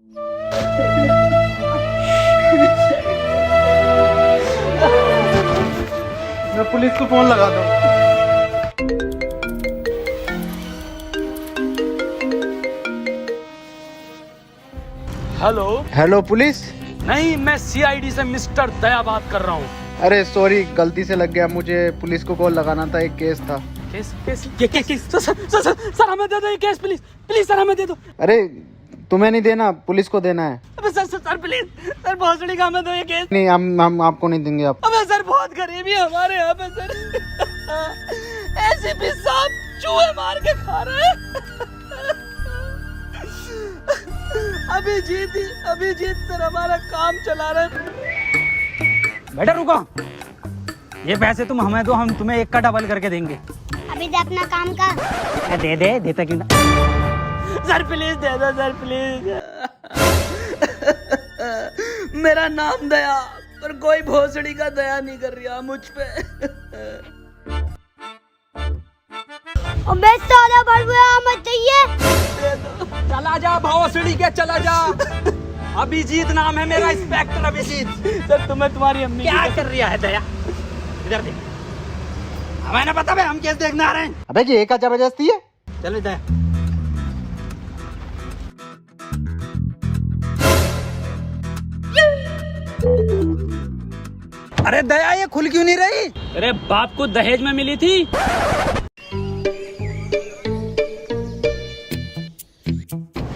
मैं पुलिस को फोन लगा दूं। हेलो। Hello police. नहीं, मैं सीआईडी से मिस्टर दया बात कर रहा हूँ। अरे सॉरी, गलती से लग गया, मुझे पुलिस को कॉल लगाना था, एक केस था। केस ये केस सर हमें दे दो ये केस, प्लीज प्लीज सर हमें दे दो। अरे तुम्हें नहीं देना, पुलिस को देना है। अबे सर प्लीज सर भोसड़ी का हमें दो ये केस। नहीं, हम आपको नहीं देंगे। आप अबे सर बहुत गरीबी है हमारे यहाँ पे सर। एसीपी साहब चूहे मार के खा रहे हैं। अभिजीत सर हमारा काम चला रहे। बेटा रुको, ये पैसे तुम हमें दो, हम तुम्हें एक का डबल करके देंगे। अभी दे अपना काम का। दे देता क्यों ना। सर प्लीज दे दो सर प्लीज। मेरा नाम दया, पर कोई भोसड़ी का दया नहीं कर रहा मुझ पे। अबे साला बड़बड़ा मत चाहिए। चला जा भोसड़ी के, चला जा। अभिजीत नाम है मेरा, इंस्पेक्टर अभिजीत। सर तुम्हें तुम्हारी अम्मी क्या कर रही है दया? इधर देख, हमें ना पता भाई, हम केस देखने आ रहे हैं। अबे ये क्या जबरदस्ती है? चलो दया। अरे दया ये खुल क्यों नहीं रही? अरे बाप को दहेज में मिली थी।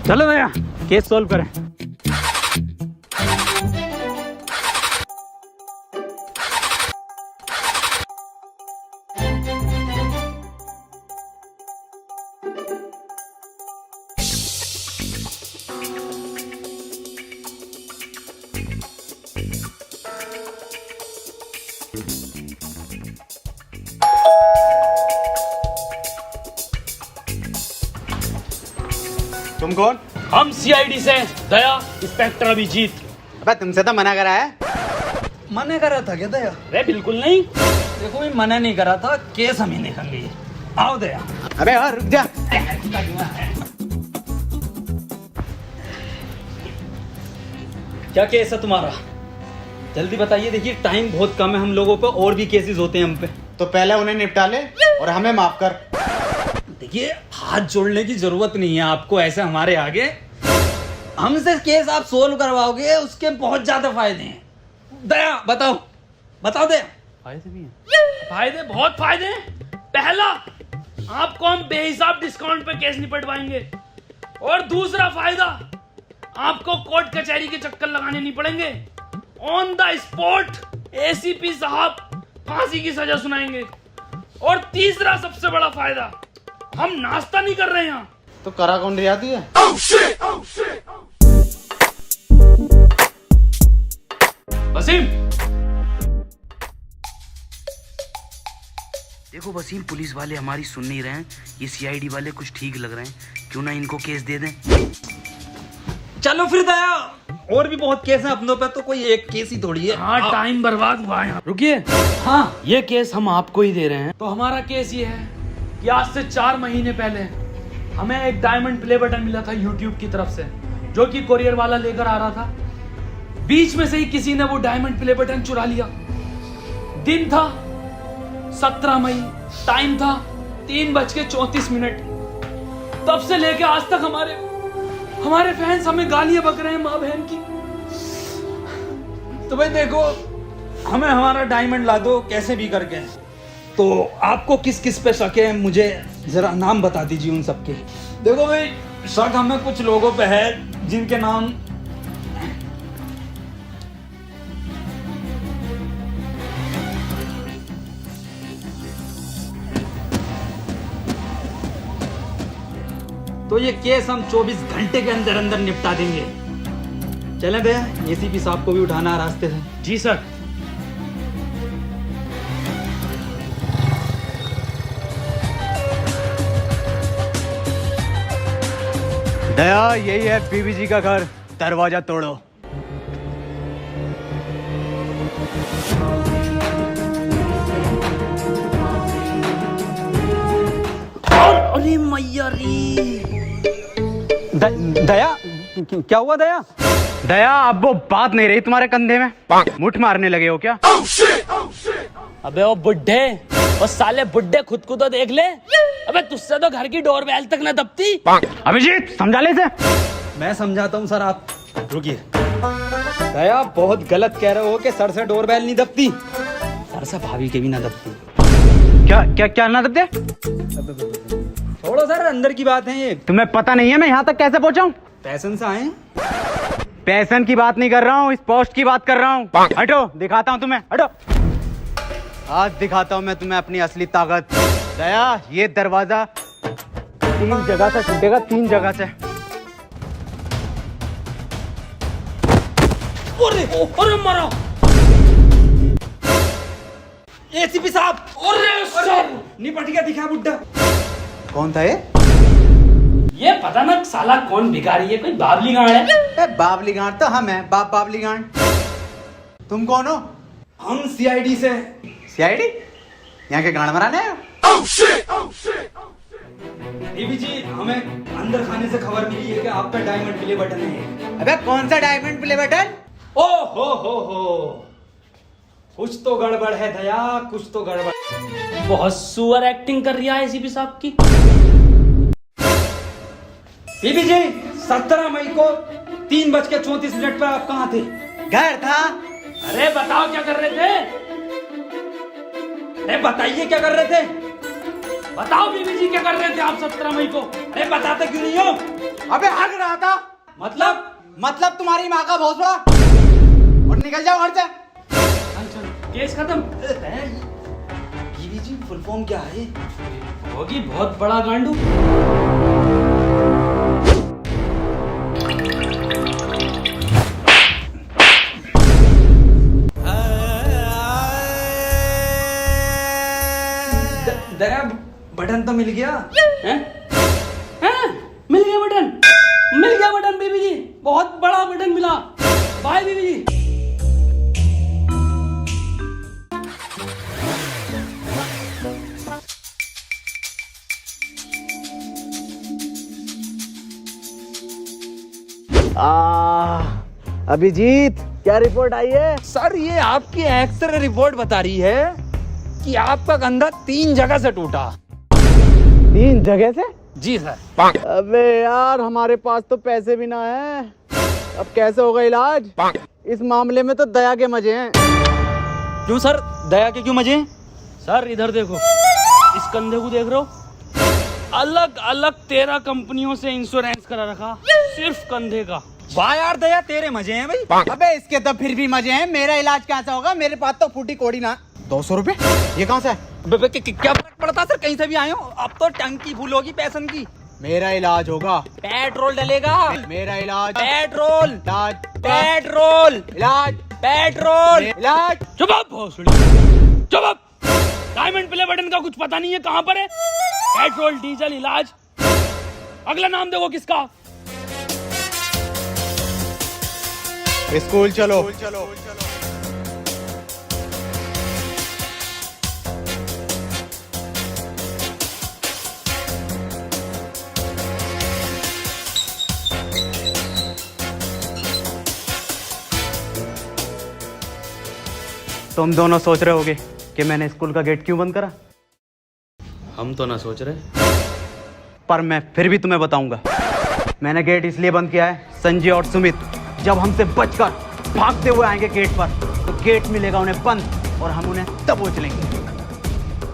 चलो दया केस सॉल्व करें। तुम कौन? हम सीआईडी से दया, इंस्पेक्टर अभिजीत। अबे तुमसे तो मना करा है। मना करा था क्या दया? अरे बिल्कुल नहीं, देखो मैं मना नहीं करा था, केस हम ही देखेंगे। आओ दया। अबे यार रुक जा। क्या केस है तुम्हारा? जल्दी बताइए, देखिए टाइम बहुत कम है हम लोगों पे, और भी केसेस होते हैं हम पे। तो पहले उन्हें निपटा ले और हमें माफ कर। देखिए हाथ जोड़ने की जरूरत नहीं है आपको, ऐसे हमारे आगे हमसे केस आप सोल्व करवाओगे, उसके बहुत ज्यादा फायदे हैं। दया बताओ दया। फायदे भी हैं? फायदे बहुत फायदे हैं। पहला, आपको हम बेहिसाब डिस्काउंट पे केस निपटवाएंगे, और दूसरा फायदा, आपको कोर्ट कचहरी के चक्कर लगाने नहीं पड़ेंगे। ऑन द स्पॉट एसीपी साहब फांसी की सजा सुनाएंगे। और तीसरा सबसे बड़ा फायदा, हम नाश्ता नहीं कर रहे हैं यहाँ। तो करा कौन रियाती है? वसीम, देखो वसीम, पुलिस वाले हमारी सुन नहीं रहे हैं, ये सीआईडी वाले कुछ ठीक लग रहे हैं, क्यों ना इनको केस दे दें। चलो फिर दया, और भी बहुत केस हैं अपनों पे, तो कोई एक केस ही थोड़ी है। हाँ टाइम बर्बाद हुआ है। रुकिए, हाँ ये केस हम आपको ही दे रहे हैं। तो हमारा केस ये है कि आज से 4 महीने पहले हमें एक डायमंड प्ले बटन मिला था यूट्यूब की तरफ से, जो कि कोरियर वाला लेकर आ रहा था। बीच में से ही किसी ने वो डायमंड प्ले बटन चुरा लिया। दिन था 17 मई, टाइम था 3:34। तब से लेके आज तक हमारे फैंस हमें गालियां बक रहे हैं माँ बहन की। तो भाई देखो, हमें हमारा डायमंड ला दो कैसे भी करके। तो आपको किस किस पे शक है, मुझे जरा नाम बता दीजिए उन सबके। देखो भाई, शक हमें कुछ लोगों पे है जिनके नाम तो ये केस हम 24 घंटे के अंदर अंदर निपटा देंगे। चलें भैया, एसीपी साहब को भी उठाना है रास्ते से। जी सर। दया, यही है बीबी जी का घर, दरवाजा तोड़ो। अरे मैया रे। दया क्या हुआ दया? दया अब वो बात नहीं रही तुम्हारे कंधे में, मुठ मारने लगे हो क्या? अबे वो बुड्ढे, वो साले बुड्ढे खुद को तो देख ले। अबे तुझसे तो घर की डोरबेल तक न दबती। अभिजीत समझा ले इसे। मैं समझाता हूँ सर, आप रुकिए। दया बहुत गलत कह रहे हो कि सर से डोरबेल नहीं दबती, सर से भाभी के भी ना दबती। क्या क्या क्या ना दबते? छोड़ो सर, अंदर की बात है ये। तुम्हें पता नहीं है मैं यहाँ तक कैसे पहुँचा हूँ? पैशन से आए। पैसन की बात नहीं कर रहा हूँ, इस पोस्ट की बात कर रहा हूँ। हटो, दिखाता हूँ तुम्हें, हटो। आज दिखाता हूँ मैं तुम्हें अपनी असली ताकत। दया ये दरवाजा 3 जगह से टूटेगा, 3 जगह से। अरे मारा एसीपी साहब, निपट गया, दिखा बुड्ढा। कौन था ये? ये पता ना साला कौन भिखारी है, कोई बाबली गाड़ है। बाबली गांड तो हम हैं, बाबली गांड। तुम कौन हो? हम सीआईडी से। सीआईडी? यहाँ के गांड मराने आए हो? देवी जी, हमें अंदर खाने से खबर मिली है कि आप पे डायमंड प्ले बटन है। अबे कौन सा डायमंड प्ले बटन? ओ हो, कुछ तो गड़बड़ है दया, कुछ तो गड़बड़। बहुत सुअर एक्टिंग कर रही है एसीपी साहब की। बीबी जी, 17 मई को 3:34 पर आप कहाँ थे? घर था। अरे बताओ क्या कर रहे थे? अरे बताइए क्या कर रहे थे? बताओ बीबी जी क्या कर रहे थे आप 17 मई को? अरे बताते क्यों नहीं हो? अबे हग रहा था। मतलब तुम्हारी माँ का भोसड़ा। और निकल जाओ घर से। केस खत्म। बीबी जी, फुल फॉर्म क्या है? होगी बहुत बड़ा गांडू। दया बटन तो मिल गया। हैं? हैं? मिल गया बटन, मिल गया बटन बीबी जी, बहुत बड़ा बटन मिला। बाय बीबी जी। अभिजीत क्या रिपोर्ट आई है? सर ये आपकी एक्सरे रिपोर्ट बता रही है कि आपका कंधा 3 जगह से टूटा। 3 जगह से? जी सर। अबे यार हमारे पास तो पैसे भी ना है, अब कैसे होगा इलाज? इस मामले में तो दया के मजे हैं। क्यों सर, दया के क्यों मजे हैं? सर इधर देखो, इस कंधे को देख रहे हो? अलग अलग 13 कंपनियों से इंश्योरेंस करा रखा, सिर्फ कंधे का। वाह यार दया, तेरे मजे हैं भाई। अबे इसके तो फिर भी मजे हैं, मेरा इलाज कैसा होगा? मेरे पास तो फूटी कोड़ी ना। 200 रुपए? ये कहाँ से है? क्या फर्क पड़ता सर, कहीं से भी आए हो। अब तो टंकी फूल होगी पैसन की। मेरा इलाज होगा। पेट्रोल डलेगा। मेरा इलाज। पेट्रोल इलाज। पेट्रोल इलाज। पेट्रोल इलाज। चुप आप भोसड़ी, चुप आप। डायमंड प्ले बटन का कुछ पता नहीं है कहां पर है? पेट्रोल डीजल इलाज। अगला नाम देखो किसका? स्कूल चलो। तुम दोनों सोच रहे होगे कि मैंने स्कूल का गेट क्यों बंद करा, हम तो ना सोच रहे। पर मैं फिर भी तुम्हें बताऊंगा। मैंने गेट इसलिए बंद किया है, संजय और सुमित जब हमसे बचकर भागते हुए आएंगे गेट पर, तो गेट मिलेगा उन्हें बंद और हम उन्हें दबोच लेंगे।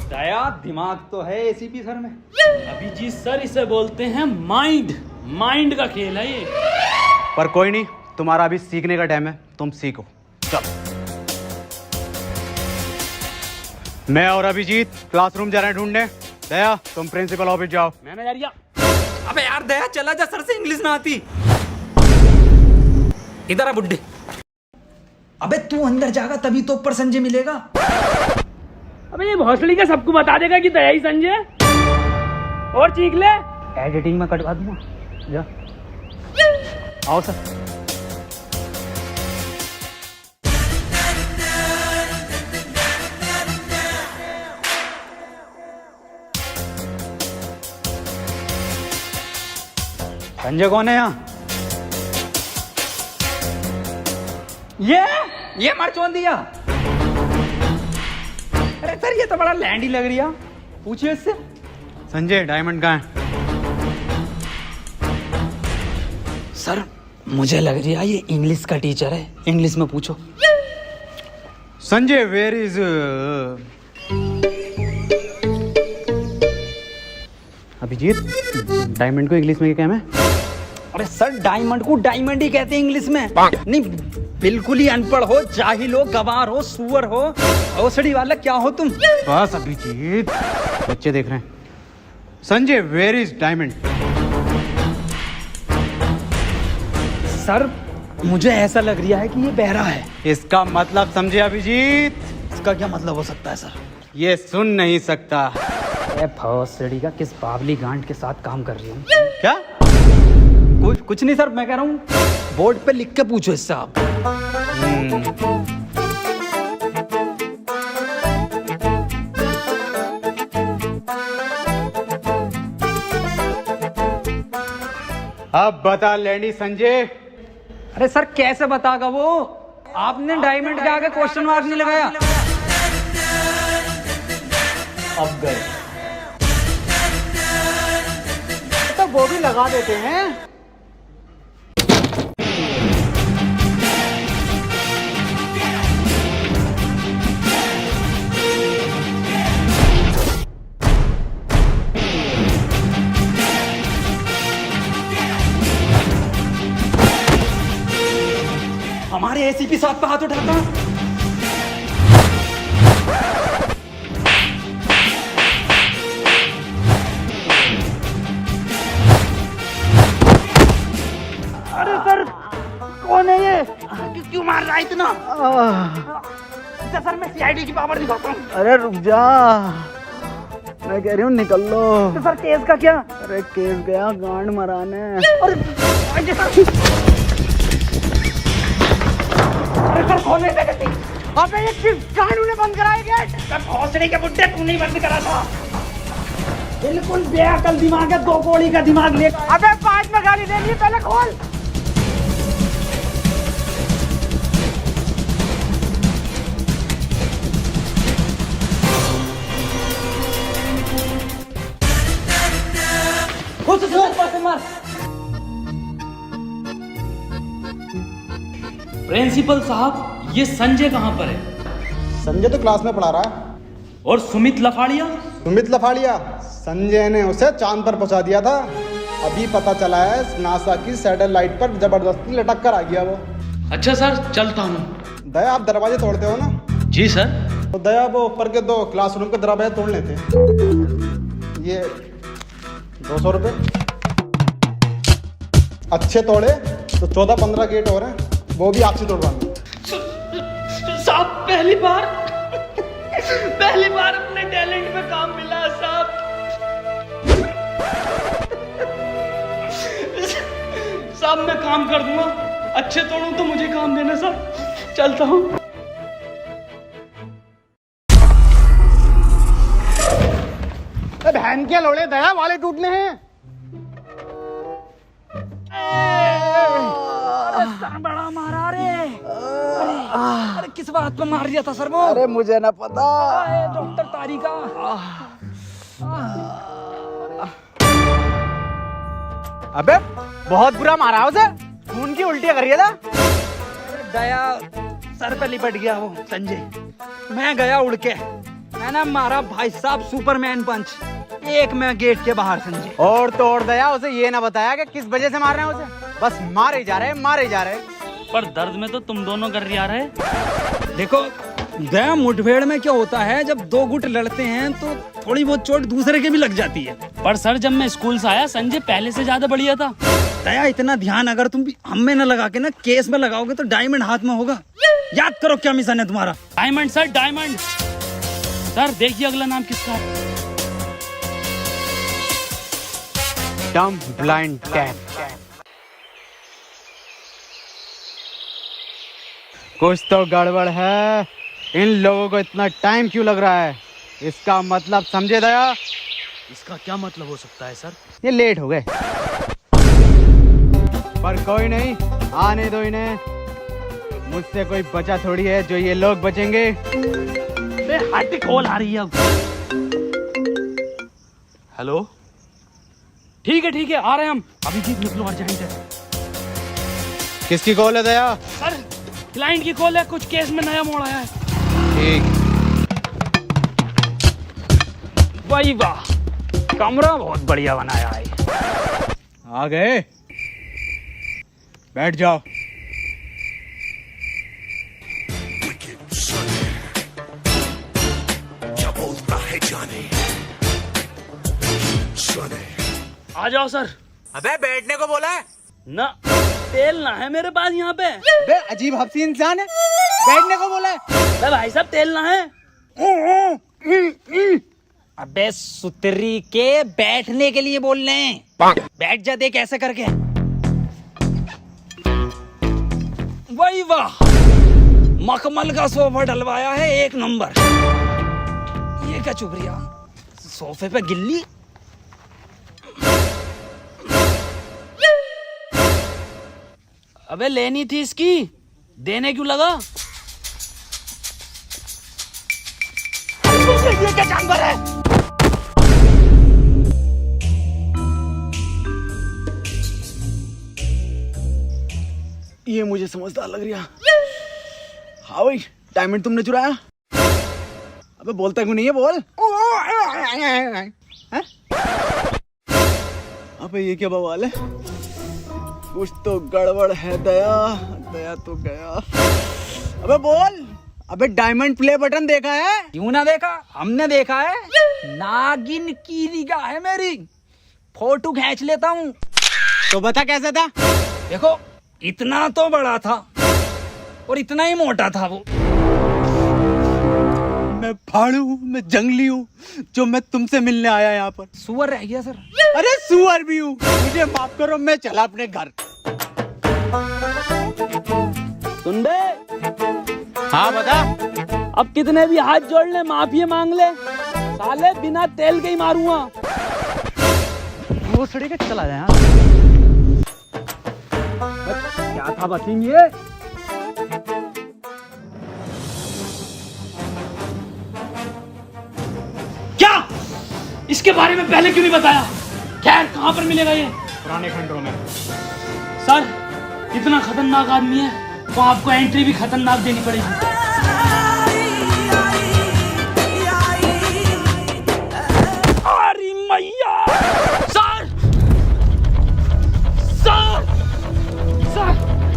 दया दिमाग तो है एसीपी सर में। अभिजीत सर इसे बोलते हैं माइंड, माइंड का खेल है ये। पर कोई नहीं, तुम्हारा अभी सीखने का टाइम है, तुम सीखो। चलो मैं और अभिजीत क्लासरूम जा रहे हैं ढूंढने। दया तुम प्रिंसिपल ऑफिस जाओ। मैनेजरिया। अबे यार दया चला जा, सर से इंग्लिश ना आती। इधर आ बुड्ढे। अबे तू अंदर जाएगा तभी तो ऊपर संजय मिलेगा। अबे ये भोसड़ी का सबको बता देगा कि दया ही संजय। और चीख ले। एडिटिंग में कटवा दूंगा। जा आओ सर। संजय कौन है यहाँ? ये मरचोन दिया। अरे सर ये तो बड़ा लैंड ही लग रही है, पूछिए इससे। संजय डायमंड कहाँ है? सर मुझे लग रही है ये इंग्लिश का टीचर है, इंग्लिश में पूछो। Sanjay where is Abhijeet, diamond को इंग्लिश में क्या है? अरे सर डायमंड को डायमंड ही कहते हैं इंग्लिश में। नहीं बिल्कुल ही अनपढ़ हो, जाहिल हो, गवार हो, सुअर हो, औसड़ी वाला क्या हो तुम? बस अभिजीत, बच्चे देख रहे हैं। Sanjay where is diamond? Sir मुझे ऐसा लग रहा है कि ये बहरा है। इसका मतलब समझे अभिजीत? इसका क्या मतलब हो सकता है सर? ये सुन नहीं सकता। भौसड़ी का किस बावली गांड के साथ काम कर रही हूँ? क्या? कुछ नहीं सर, मैं कह रहा हूँ बोर्ड पे लिख के पूछो इससे आप। अब बता लैंडी संजय। अरे सर कैसे बतागा वो? आपने डायमंड के आगे क्वेश्चन मार्क नहीं लगाया। अब गए तो वो भी लगा देते हैं। हमारे एसीपी साहब पे हाथ उठाता। अरे सर कौन है ये? क्यों मार रहा है इतना? सर मैं सीआईडी की पावर दिखाता हूँ। अरे रुक जा, मैं कह रही हूँ निकल लो। तो सर केस का क्या? अरे केस गया गांड मराने। अरे सर खोलने से गलती। अबे ये किस गांड ने बंद कराया गेट? सर भौसड़ी के बुड्ढे तू नहीं बंद करा था। बिल्कुल बेअकल दिमाग है, 2 कौड़ी का दिमाग ले। अबे बाद में गाली देनी है, पहले खोल। प्रिंसिपल साहब ये संजय कहाँ पर है? संजय तो क्लास में पढ़ा रहा है। और सुमित लफाड़िया? सुमित लफाड़िया, संजय ने उसे चांद पर पहुंचा दिया था। अभी पता चला है नासा की सैटेलाइट पर जबरदस्ती लटक कर आ गया वो। अच्छा सर चलता हूँ। दया आप दरवाजे तोड़ते हो ना? जी सर। तो दया वो ऊपर के 2 क्लासरूम के दरवाजे तोड़ लेते। ये 200 रुपये अच्छे तोड़े तो 14-15 गेट और हैं, वो भी आपसे तोड़वाएंगे। साहब पहली बार अपने टैलेंट पे काम मिला साहब। साहब मैं काम कर दूंगा, अच्छे तोड़ूं तो मुझे काम देना साहब। चलता हूँ। बहन के लोड़े दया वाले टूटने हैं। सर बड़ा मारा रे। अरे किस बात पे मार दिया था सर वो? अरे मुझे ना पता। डॉक्टर तारिका। अबे बहुत बुरा मारा है उसे, खून की उल्टियां कर रही था। दया सर पे लिपट गया वो संजय। मैं गया उड़ के, मैंने मारा भाई साहब सुपरमैन पंच, एक मैं गेट के बाहर संजय। और तो और दया उसे ये ना बताया कि किस वजह से मार रहे हैं उसे, बस मारे जा रहे हैं, मारे जा रहे हैं। पर दर्द में तो तुम दोनों कर रहे। देखो दया मुठभेड़ में क्या होता है, जब 2 गुट लड़ते हैं तो थोड़ी बहुत चोट दूसरे के भी लग जाती है। पर सर जब मैं स्कूल से आया संजय पहले से ज्यादा बढ़िया था। दया इतना ध्यान अगर तुम भी हम में न लगा के ना केस में लगाओगे तो डायमंड हाथ में होगा। याद करो क्या मिशन है तुम्हारा। Diamond sir diamond. सर देखिए अगला नाम किसका है? डम ब्लाइंड कैट। कुछ तो गड़बड़ है, इन लोगों को इतना टाइम क्यों लग रहा है? इसका मतलब समझे दया? इसका क्या मतलब हो सकता है सर? ये लेट हो गए, पर कोई नहीं, आने दो इन्हें। मुझसे कोई बचा थोड़ी है जो ये लोग बचेंगे। बे हट, कॉल आ रही है अब। हेलो, ठीक है आ रहे हैं हम। अभी जीत निकलो अर्जेंट है। किसकी कॉल है दया? सर क्लाइंट की कॉल है, कुछ केस में नया मोड़ आया है। ठीक। वाह वाह, कमरा बहुत बढ़िया बनाया है। आ गए, बैठ जाओ। आ जाओ सर। अबे बैठने को बोला है ना, तेल ना है मेरे पास यहाँ पे। बे अजीब हफ्सी इंसान है, बैठने को बोला है। अबे भाई साहब तेल ना है। अबे सुतरी के बैठने के लिए बोल रहे हैं। बैठ जा, देख ऐसे करके। वही वाह, मखमल का सोफा डलवाया है, एक नंबर। ये क्या चुप रही, सोफे पे गिल्ली। अबे लेनी थी इसकी, देने क्यों लगा? ये क्या जानवर है? ये मुझे समझदार लग रहा। हाँ भाई, डायमंड तुमने चुराया? अबे बोलता क्यों नहीं है, बोल। हैं? अबे ये क्या बवाल है? कुछ तो गड़बड़ है दया। दया तो गया। अबे बोल। अबे डायमंड प्ले बटन देखा है? क्यों ना देखा, हमने देखा है। नागिन की निगाह है मेरी, फोटो खींच लेता हूँ। तो बता कैसा था? देखो, इतना तो बड़ा था और इतना ही मोटा था वो। मैं फाड़ू हूँ, मैं जंगली हूँ, जो मैं तुमसे मिलने आया यहाँ पर। सुअर रह गया सर। अरे सुअर भी हूँ, मुझे माफ करो, मैं चला अपने घर। सुन बे, हाँ बता। अब कितने भी हाथ जोड़ ले, माफी मांग ले, साले बिना तेल के ही मारूंगा। वो सड़ी के चला जाए। क्या था वसीम ये? क्या इसके बारे में पहले क्यों नहीं बताया? खैर, कहां पर मिलेगा ये? पुराने खंडों में। सर इतना खतरनाक आदमी है तो आपको एंट्री भी खतरनाक देनी पड़ेगी। अरे मैया, सर सर सर,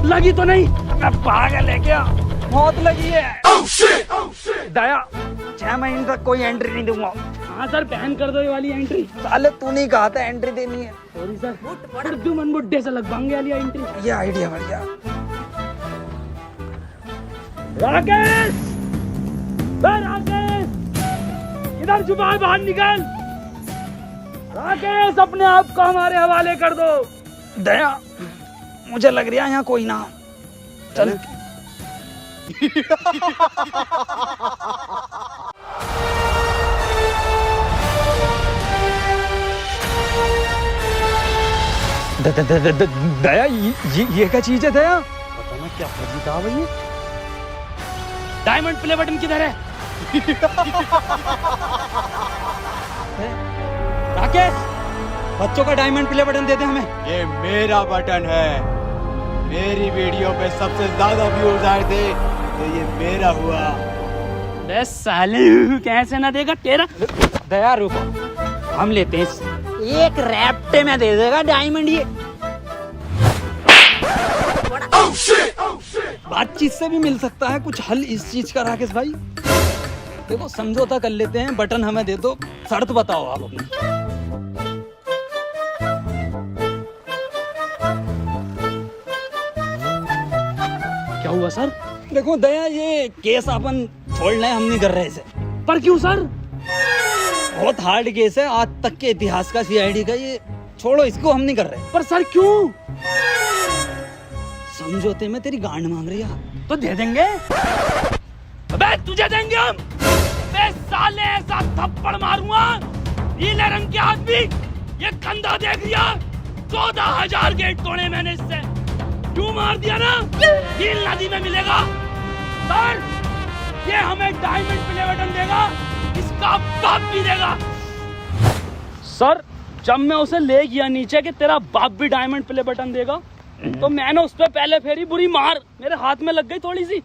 लगी तो नहीं? मैं पागल है क्या? मौत लगी है। दया, 6 महीने तक कोई एंट्री नहीं दूंगा। हाँ सर, बैन कर दो ये वाली एंट्री। साले तू नहीं कहा था एंट्री देनी है। सॉरी सर, उर्दू मन बुड्ढे से लगवाएंगे वाली एंट्री। ये आइडिया बढ़िया। राकेश, राकेश, इधर छुपा, बाहर निकल। राकेश, अपने आप को हमारे हवाले कर दो। दया, मुझे लग रहा है यहाँ कोई ना। चल। दया, ये क्या चीज है दया? पता ना क्या फर्जी था भाई। डायमंड प्ले बटन किधर है? राकेश, बच्चों का डायमंड प्ले बटन दे दे हमें। ये मेरा बटन है। मेरी वीडियो पे सबसे ज्यादा व्यूज आए थे तो ये मेरा हुआ। बे साले, कैसे ना देगा तेरा? दया रुको, हम लेते हैं। एक रैप्टे में दे देगा डायमंड ये। बातचीत से भी मिल सकता है कुछ हल इस चीज का। राकेश भाई देखो, समझौता कर लेते हैं, बटन हमें दे दो, शर्त बताओ आप अपनी। क्या हुआ सर? देखो दया, ये केस अपन छोड़ रहे हैं, हम नहीं कर रहे इसे। पर क्यों सर? बहुत हार्ड केस है, आज तक के इतिहास का सीआईडी का। ये छोड़ो, इसको हम नहीं कर रहे। पर सर क्यों? समझौते में तेरी गांड मांग रही है तो दे देंगे। अबे तुझे देंगे हम। अबे साले, ऐसा थप्पड़ मारूंगा, नीले रंग के आदमी, ये कंधा देख लिया? 14,000 गेट तोड़े मैंने इससे। क्यों मार दिया ना, नील नदी में मिलेगा। सर ये हमें डायमंड प्ले बटन देगा, इसका बाप भी देगा। सर जब मैं उसे ले गया नीचे कि तेरा बाप भी डायमंड प्ले बटन देगा, तो मैंने उस पर पहले फेरी बुरी मार मेरे हाथ में लग गई थोड़ी सी।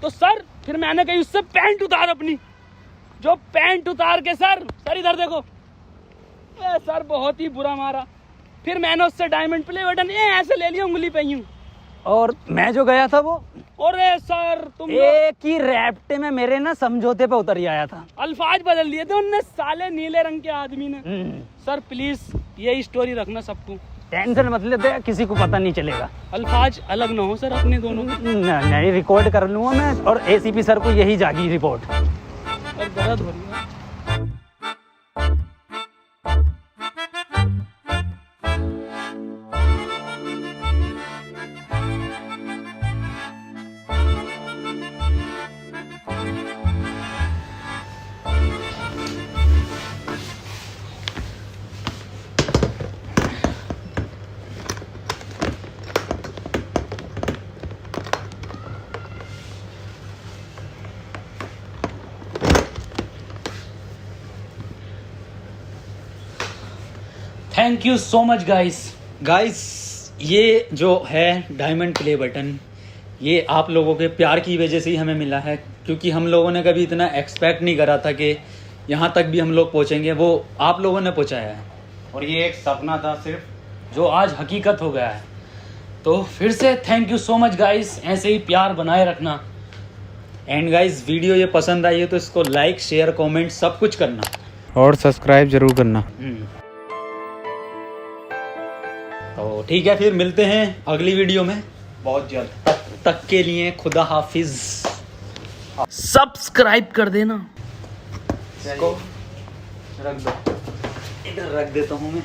तो सर फिर मैंने कही उससे पैंट उतार अपनी, जो पैंट उतार के सर इधर देखो, सर बहुत ही बुरा मारा। फिर मैंने उससे डायमंड प्ले बटन ऐसे ले लिया उंगली पे यूं। और मैं जो गया था वो अरे सर तुम एक ही रैप्टे में मेरे ना समझौते पे उतर ही आया था। अल्फाज बदल दिए थे उनने, साले नीले रंग के आदमी ने। सर प्लीज यही स्टोरी रखना सबको, टेंशन मत लेते, किसी को पता नहीं चलेगा। अल्फाज अलग ना हो सर अपने दोनों। नहीं रिकॉर्ड कर लूंगा मैं, और एसीपी सर को यही जागी रिपोर्ट। और दर्द हो रही है। Thank you so much guys, ये जो है डायमंड प्ले बटन, ये आप लोगों के प्यार की वजह से ही हमें मिला है, क्योंकि हम लोगों ने कभी इतना एक्सपेक्ट नहीं करा था कि यहाँ तक भी हम लोग पहुँचेंगे। वो आप लोगों ने पहुँचाया है, और ये एक सपना था सिर्फ, जो आज हकीकत हो गया है। तो फिर से thank you so much guys, ऐसे ही प्यार बनाए रखना। एंड गाइस वीडियो ये पसंद आई है तो इसको लाइक शेयर कमेंट सब कुछ करना, और सब्सक्राइब जरूर करना। तो ठीक है, फिर मिलते हैं अगली वीडियो में बहुत जल्द। तब तक के लिए खुदा हाफिज। सब्सक्राइब कर देना। इसको रख दो, इधर रख देता हूँ मैं।